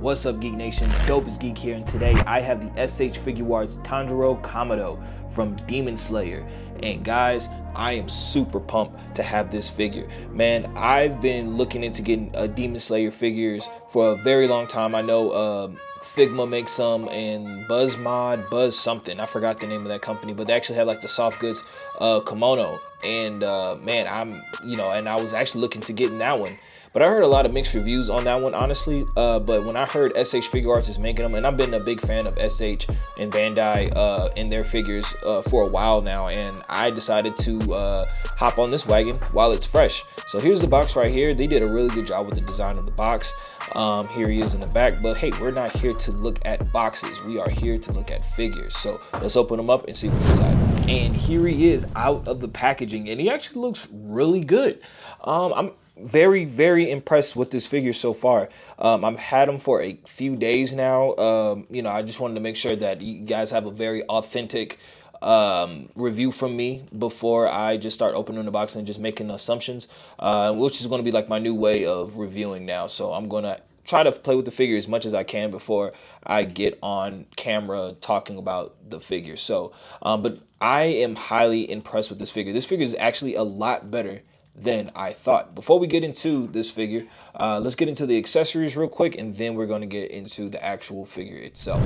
What's up, Geek Nation? Dopest Geek here, and today I have the SH Figuarts Tanjiro Kamado from Demon Slayer. And guys, I am super pumped to have this figure. Man, I've been looking into getting Demon Slayer figures for a very long time. I know Figma makes some, and Buzz something. I forgot the name of that company, but they actually have like the soft goods kimono. And man, and I was actually looking to getting that one. But I heard a lot of mixed reviews on that one, honestly. But when I heard SH Figuarts is making them, and I've been a big fan of SH and Bandai in their figures for a while now, and I decided to hop on this wagon while it's fresh. So here's the box right here. They did a really good job with the design of the box. Here he is in the back. But hey, we're not here to look at boxes. We are here to look at figures. So let's open them up and see what's inside. And here he is out of the packaging, and he actually looks really good. I'm very impressed with this figure so far. I've had him for a few days now. I just wanted to make sure that you guys have a very authentic review from me before I just start opening the box and just making assumptions, which is going to be like my new way of reviewing now. So I'm going to try to play with the figure as much as I can before I get on camera talking about the figure. So but I am highly impressed with this figure. This figure is actually a lot better than I thought. Before we get into this figure, let's get into the accessories real quick, and then we're going to get into the actual figure itself.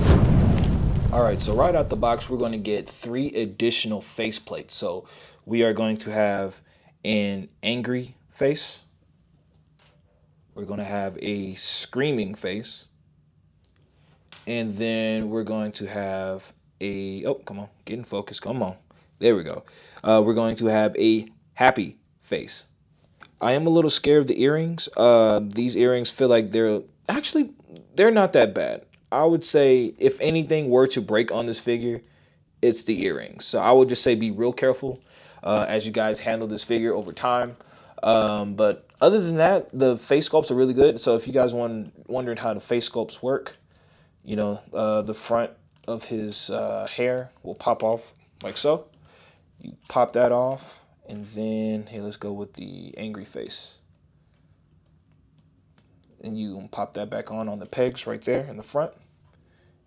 All right, so right out the box, we're going to get 3 additional face plates. So we are going to have an angry face. We're going to have a screaming face. And then we're going to have a, oh, come on, get in focus, come on. There we go. We're going to have a happy face. I am a little scared of the earrings. These earrings feel like they're not that bad. I would say if anything were to break on this figure, it's the earrings. So I would just say be real careful as you guys handle this figure over time. But other than that, the face sculpts are really good. So if you guys wondering how the face sculpts work, the front of his hair will pop off like so. You pop that off. And then, hey, let's go with the angry face. And you pop that back on the pegs right there in the front.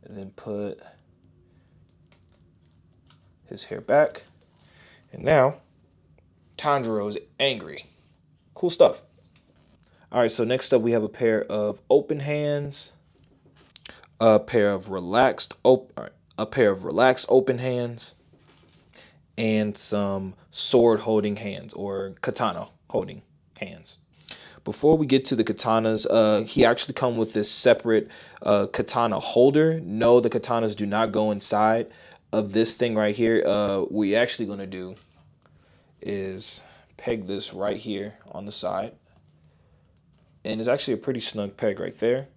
And then put his hair back. And now, Tanjiro is angry. Cool stuff. All right, so next up we have a pair of open hands, a pair of relaxed open hands, and some sword holding hands or katana holding hands. Before we get to the katanas, he actually come with this separate katana holder. No, the katanas do not go inside of this thing right here. What we're actually going to do is peg this right here on the side. And it's actually a pretty snug peg right there.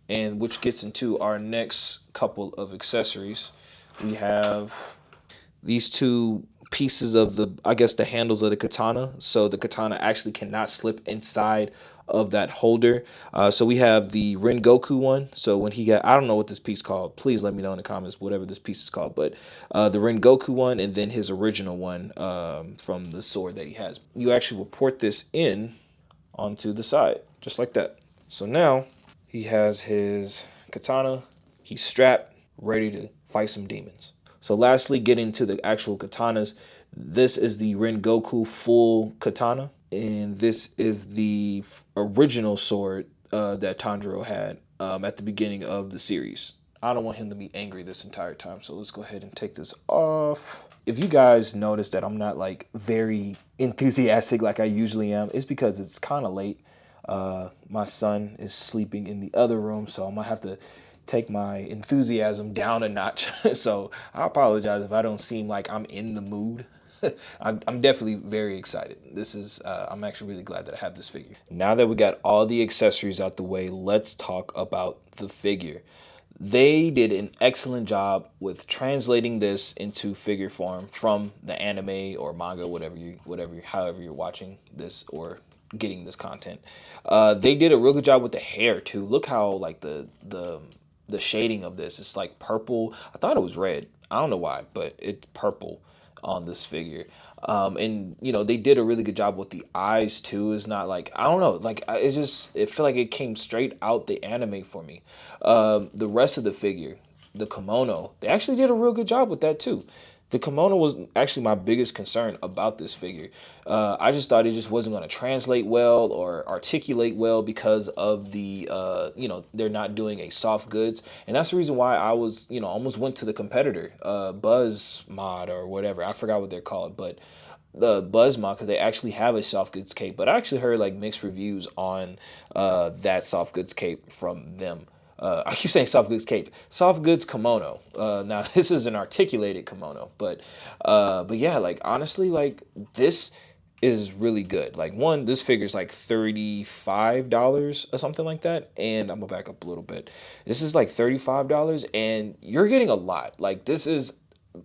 And which gets into our next couple of accessories. We have these 2 pieces of the handles of the katana. So the katana actually cannot slip inside of that holder. So we have the Rengoku one. So when he got, I don't know what this piece called. Please let me know in the comments, whatever this piece is called. But the Rengoku one, and then his original one from the sword that he has. You actually will port this in onto the side, just like that. So now he has his katana. He's strapped, ready to fight some demons. So lastly, getting to the actual katanas, this is the Rengoku full katana, and this is the original sword that Tanjiro had at the beginning of the series. I don't want him to be angry this entire time, so let's go ahead and take this off. If you guys notice that I'm not like very enthusiastic like I usually am, it's because it's kind of late. My son is sleeping in the other room, so I'm gonna have to take my enthusiasm down a notch. So I apologize if I don't seem like I'm in the mood. I'm definitely very excited. I'm actually really glad that I have this figure. Now that we got all the accessories out the way, let's talk about the figure. They did an excellent job with translating this into figure form from the anime or manga, however you're watching this or getting this content. They did a real good job with the hair too. Look how like the shading of this, it's like purple. I thought it was red. I don't know why, but it's purple. on this figure. And you know, they did a really good job with the eyes too. It's not like, I don't know, like it felt like it came straight out the anime for me. The rest of the figure, the kimono, they actually did a real good job with that too. The kimono was actually my biggest concern about this figure. I just thought it just wasn't going to translate well or articulate well because of the, you know, they're not doing a soft goods. And that's the reason why I was, you know, almost went to the competitor, Buzz Mod or whatever. I forgot what they're called, but the Buzz Mod, because they actually have a soft goods cape. But I actually heard like mixed reviews on that soft goods cape from them. I keep saying soft goods cape, soft goods kimono. Now this is an articulated kimono, but yeah, like honestly, like this is really good. Like one, this figure is like $35 or something like that, and I'm gonna back up a little bit. This is like $35, and you're getting a lot. Like this is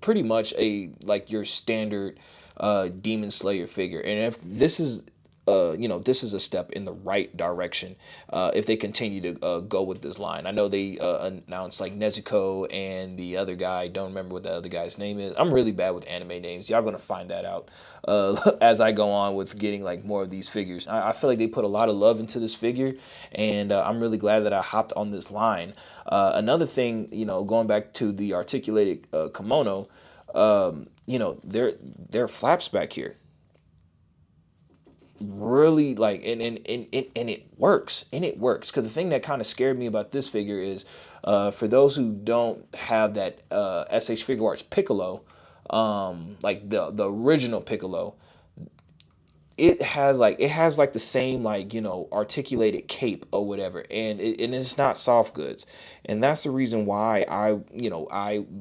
pretty much a like your standard Demon Slayer figure, and if this is you know, this is a step in the right direction if they continue to go with this line. I know they announced like Nezuko and the other guy. Don't remember what the other guy's name is. I'm really bad with anime names. Y'all gonna find that out as I go on with getting like more of these figures. I feel like they put a lot of love into this figure, and I'm really glad that I hopped on this line. Another thing, you know, going back to the articulated kimono, you know, there are flaps back here. Really like and it works, because the thing that kind of scared me about this figure is for those who don't have that SH Figuarts Piccolo, like the original Piccolo, it has like the same, like, you know, articulated cape or whatever, and it's not soft goods. And that's the reason why I've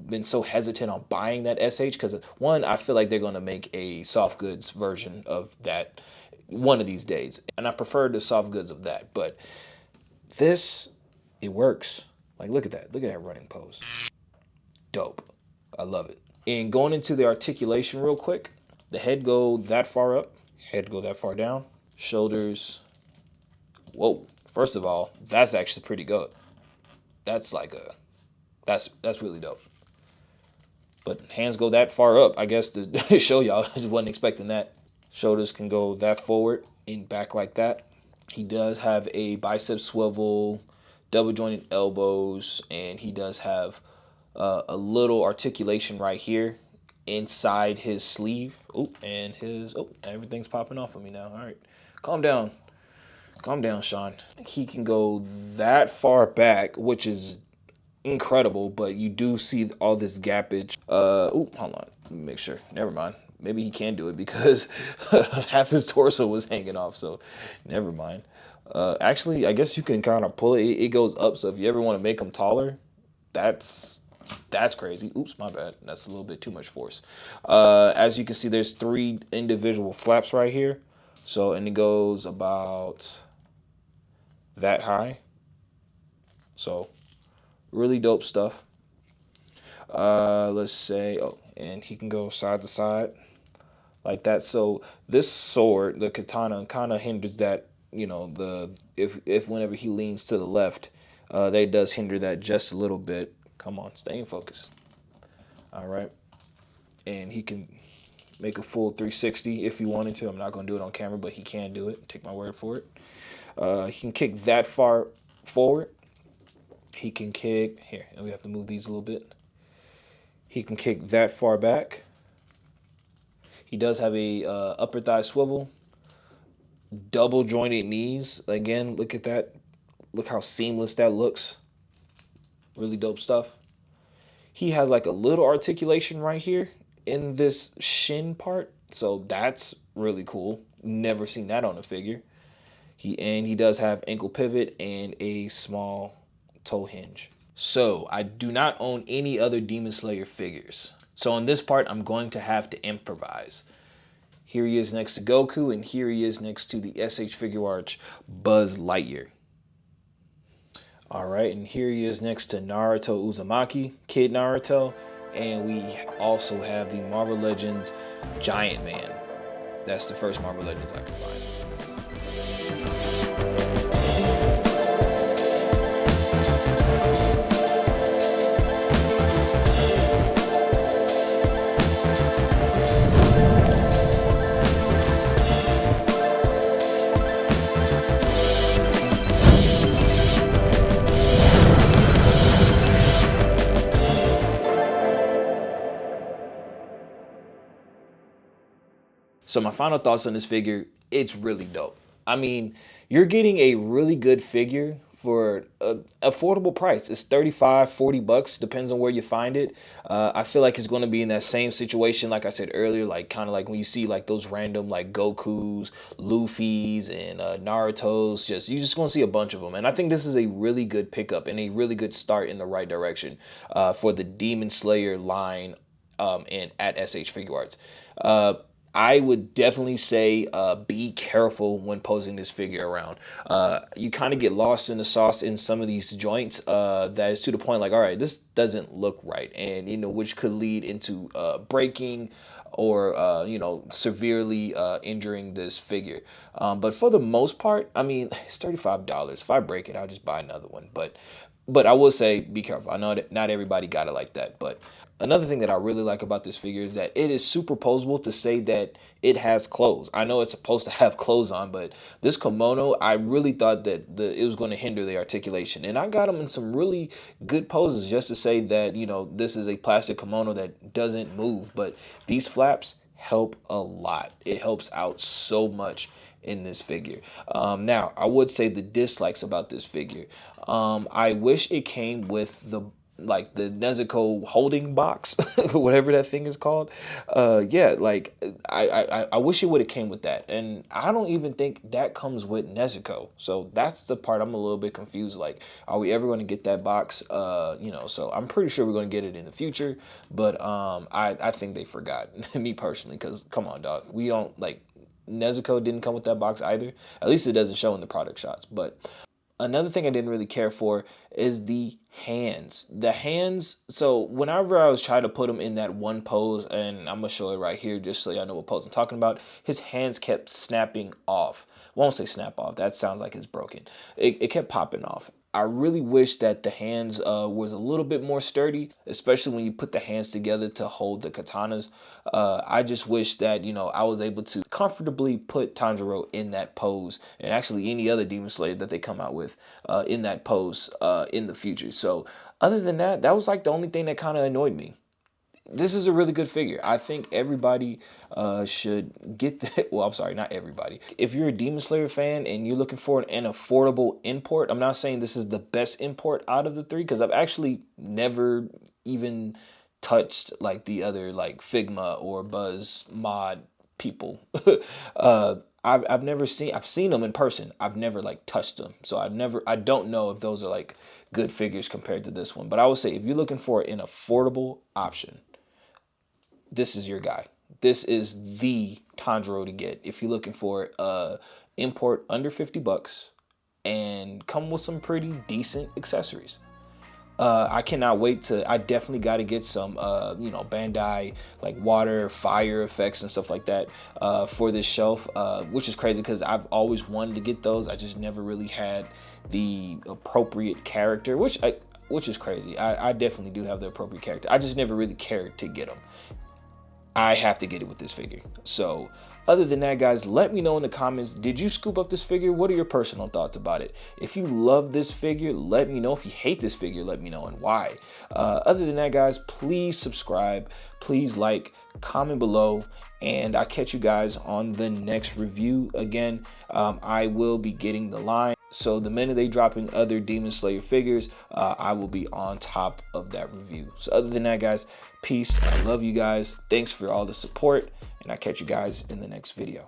been so hesitant on buying that SH, because one, I feel like they're going to make a soft goods version of that one of these days, and I prefer the soft goods of that. But this, it works. Like look at that running pose. Dope. I love it. And going into the articulation real quick, the head go that far up, head go that far down, shoulders, whoa, first of all, that's actually pretty good. That's like that's really dope. But hands go that far up, I guess, to show y'all. I just wasn't expecting that. Shoulders can go that forward and back like that. He does have a bicep swivel, double jointed elbows, and he does have a little articulation right here inside his sleeve. Oh, and everything's popping off of me now. All right, calm down. Calm down, Sean. He can go that far back, which is incredible, but you do see all this gappage. Hold on. Let me make sure. Never mind. Maybe he can do it because half his torso was hanging off, so never mind. Actually, I guess you can kind of pull it. It goes up, so if you ever want to make him taller, that's crazy. Oops, my bad. That's a little bit too much force. As you can see, there's 3 individual flaps right here. So, and it goes about that high. So, really dope stuff. Let's say, and he can go side to side like that. So this sword, the katana, kind of hinders that, you know, if whenever he leans to the left, that does hinder that just a little bit. Come on, stay in focus. All right. And he can make a full 360 if he wanted to. I'm not going to do it on camera, but he can do it. Take my word for it. He can kick that far forward. He can kick here, and we have to move these a little bit. He can kick that far back. He does have a upper thigh swivel, double jointed knees. Again, look at that. Look how seamless that looks. Really dope stuff. He has like a little articulation right here in this shin part, so that's really cool. Never seen that on a figure. He does have ankle pivot and a small toe hinge. So I do not own any other Demon Slayer figures. So on this part, I'm going to have to improvise. Here he is next to Goku, and here he is next to the SH Figuarts Buzz Lightyear. All right, and here he is next to Naruto Uzumaki, Kid Naruto, and we also have the Marvel Legends Giant Man. That's the first Marvel Legends I can find. So my final thoughts on this figure, it's really dope. I mean, you're getting a really good figure for an affordable price. It's 35, 40 bucks, depends on where you find it. I feel like it's going to be in that same situation, like I said earlier, like kind of like when you see like those random like Gokus, Luffy's, and Naruto's, you're just going to see a bunch of them. And I think this is a really good pickup and a really good start in the right direction for the Demon Slayer line and at SH Figuarts. I would definitely say be careful when posing this figure around. You kind of get lost in the sauce in some of these joints that is to the point like, all right, this doesn't look right. And, you know, which could lead into breaking or, you know, severely injuring this figure. But for the most part, I mean, it's $35. If I break it, I'll just buy another one. But I will say, be careful. I know that not everybody got it like that, but another thing that I really like about this figure is that it is superposable to say that it has clothes. I know it's supposed to have clothes on, but this kimono, I really thought that it was going to hinder the articulation. And I got them in some really good poses just to say that, you know, this is a plastic kimono that doesn't move. But these flaps help a lot. It helps out so much in this figure. Now, I would say the dislikes about this figure. I wish it came with the Nezuko holding box, whatever that thing is called. Yeah, like I wish it would have came with that, and I don't even think that comes with Nezuko. So that's the part I'm a little bit confused. Like, are we ever going to get that box? You know, so I'm pretty sure we're going to get it in the future, but I think they forgot me personally, because come on, dog, we don't like. Nezuko didn't come with that box either. At least it doesn't show in the product shots. But another thing I didn't really care for is the hands. The hands, so whenever I was trying to put him in that one pose, and I'm going to show it right here just so y'all know what pose I'm talking about, his hands kept snapping off. Won't say snap off. That sounds like it's broken. It kept popping off. I really wish that the hands was a little bit more sturdy, especially when you put the hands together to hold the katanas. I just wish that, you know, I was able to comfortably put Tanjiro in that pose, and actually any other Demon Slayer that they come out with in that pose in the future. So other than that, that was like the only thing that kind of annoyed me. This is a really good figure. I think everybody should get that. Well, I'm sorry, not everybody. If you're a Demon Slayer fan and you're looking for an affordable import, I'm not saying this is the best import out of the three, because I've actually never even touched like the other like Figma or Buzz mod people. I've seen them in person. I've never like touched them. So I don't know if those are like good figures compared to this one. But I would say if you're looking for an affordable option, this is your guy. This is the Tanjiro to get if you're looking for import under 50 bucks and come with some pretty decent accessories. I cannot wait to, I definitely got to get some, you know, Bandai, like water, fire effects and stuff like that for this shelf, which is crazy because I've always wanted to get those. I just never really had the appropriate character, which is crazy. I definitely do have the appropriate character. I just never really cared to get them. I have to get it with this figure. So other than that, guys, let me know in the comments, did you scoop up this figure? What are your personal thoughts about it? If you love this figure, let me know. If you hate this figure, let me know and why. Other than that, guys, please subscribe, please like, comment below, and I'll catch you guys on the next review. Again, I will be getting the line. So the minute they drop in other Demon Slayer figures, I will be on top of that review. So other than that, guys, peace. I love you guys. Thanks for all the support, and I'll catch you guys in the next video.